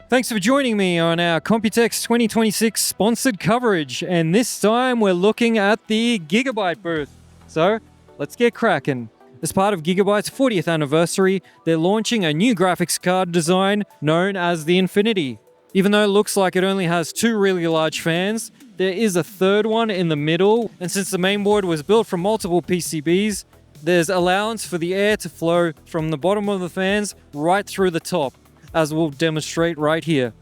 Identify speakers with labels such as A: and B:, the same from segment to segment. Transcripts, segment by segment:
A: Thanks for joining me on our Computex 2026 sponsored coverage, and this time we're looking at the Gigabyte booth. So, let's get cracking. As part of Gigabyte's 40th anniversary, they're launching a new graphics card design known as the Infinity. Even though it looks like it only has two really large fans, there is a third one in the middle, and since the mainboard was built from multiple PCBs, there's allowance for the air to flow from the bottom of the fans right through the top, as we'll demonstrate right here.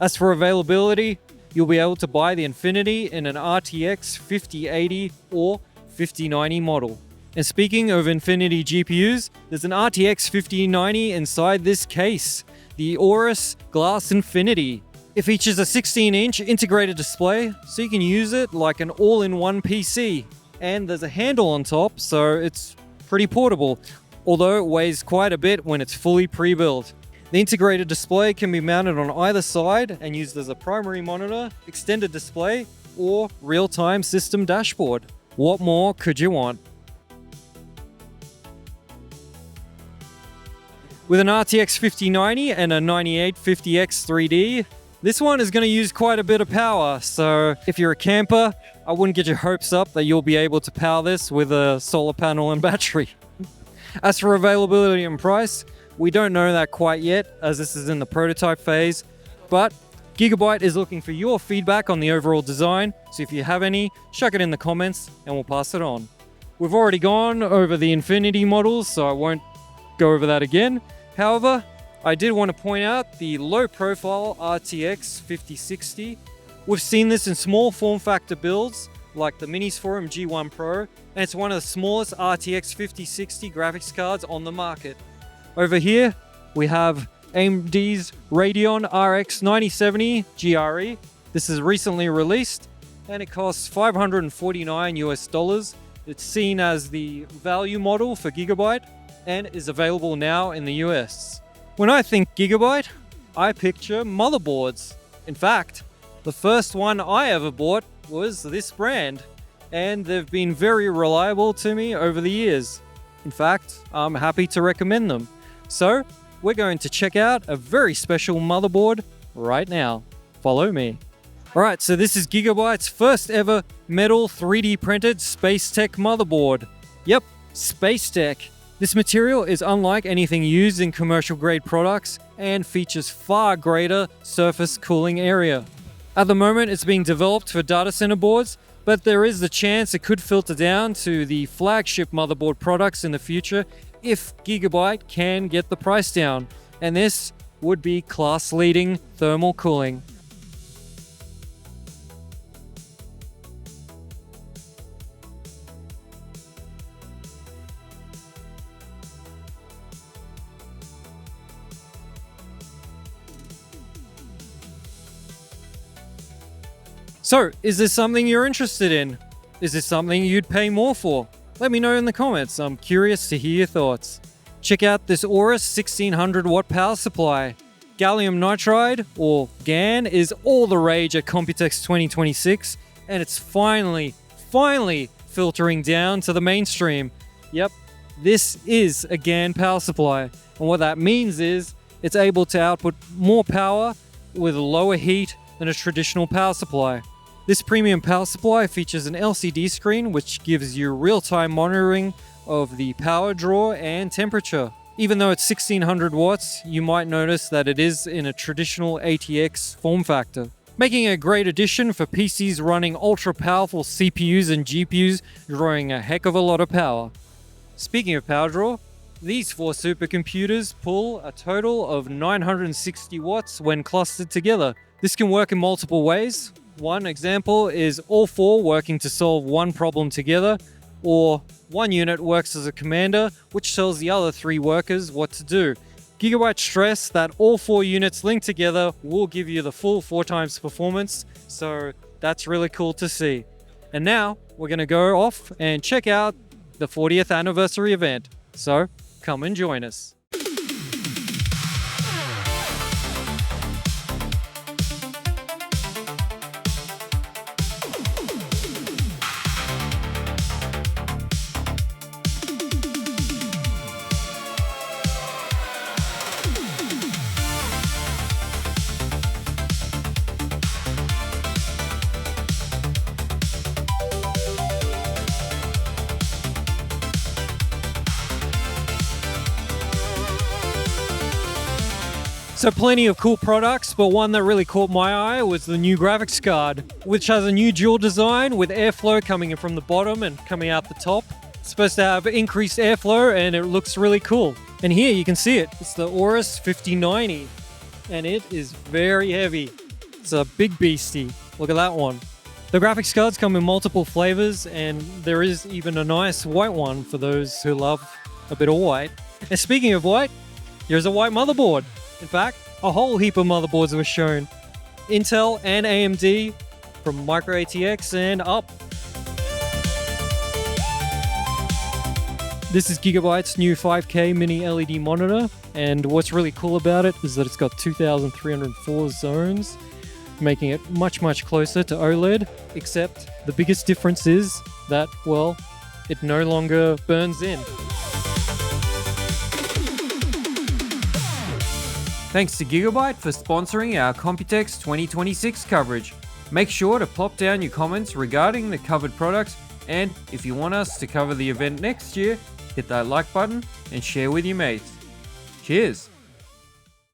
A: As for availability, you'll be able to buy the Infinity in an RTX 5080 or 5090 model. And speaking of Infinity GPUs, there's an RTX 5090 inside this case, the AORUS Glass Infinity. It features a 16-inch integrated display, so you can use it like an all-in-one PC. And there's a handle on top, so it's pretty portable, although it weighs quite a bit when it's fully pre-built. The integrated display can be mounted on either side and used as a primary monitor, extended display, or real-time system dashboard. What more could you want? With an RTX 5090 and a 9850X 3D, this one is going to use quite a bit of power, so if you're a camper, I wouldn't get your hopes up that you'll be able to power this with a solar panel and battery. As for availability and price, we don't know that quite yet, as this is in the prototype phase, but Gigabyte is looking for your feedback on the overall design, so if you have any, chuck it in the comments and we'll pass it on. We've already gone over the Infinity models, so I won't go over that again. However, I did want to point out the low-profile RTX 5060. We've seen this in small form factor builds, like the Minis Forum G1 Pro, and it's one of the smallest RTX 5060 graphics cards on the market. Over here, we have AMD's Radeon RX 9070 GRE. This is recently released, and it costs $549 US. It's seen as the value model for Gigabyte, and is available now in the US. When I think Gigabyte, I picture motherboards. In fact, the first one I ever bought was this brand, and they've been very reliable to me over the years. In fact, I'm happy to recommend them. So, we're going to check out a very special motherboard right now. Follow me. Alright, so this is Gigabyte's first ever metal 3D printed Space-Tech motherboard. Yep, Space-Tech. This material is unlike anything used in commercial grade products and features far greater surface cooling area. At the moment, it's being developed for data center boards, but there is the chance it could filter down to the flagship motherboard products in the future if Gigabyte can get the price down, and this would be class-leading thermal cooling. So, is this something you're interested in? Is this something you'd pay more for? Let me know in the comments, I'm curious to hear your thoughts. Check out this AORUS 1600 watt power supply. Gallium nitride, or GaN, is all the rage at Computex 2026, and it's finally filtering down to the mainstream. Yep, this is a GaN power supply, and what that means is it's able to output more power with lower heat than a traditional power supply. This premium power supply features an LCD screen which gives you real-time monitoring of the power draw and temperature. Even though it's 1600 watts, you might notice that it is in a traditional ATX form factor, making it a great addition for PCs running ultra-powerful CPUs and GPUs drawing a heck of a lot of power. Speaking of power draw, these four supercomputers pull a total of 960 watts when clustered together. This can work in multiple ways. One example is all four working to solve one problem together, or one unit works as a commander, which tells the other three workers what to do. Gigabyte stress that all four units linked together will give you the full 4 times performance, so that's really cool to see. And now, we're going to go off and check out the 40th anniversary event, so come and join us. So plenty of cool products, but one that really caught my eye was the new graphics card, which has a new dual design with airflow coming in from the bottom and coming out the top. It's supposed to have increased airflow and it looks really cool. And here you can see it. It's the AORUS 5090 and it is very heavy. It's a big beastie. Look at that one. The graphics cards come in multiple flavors and there is even a nice white one for those who love a bit of white. And speaking of white, here's a white motherboard. In fact, a whole heap of motherboards were shown. Intel and AMD from Micro ATX and up. This is Gigabyte's new 5K mini LED monitor, and what's really cool about it is that it's got 2304 zones, making it much closer to OLED, except the biggest difference is that, well, it no longer burns in. Thanks to Gigabyte for sponsoring our Computex 2026 coverage. Make sure to pop down your comments regarding the covered products, and if you want us to cover the event next year, hit that like button and share with your mates. Cheers!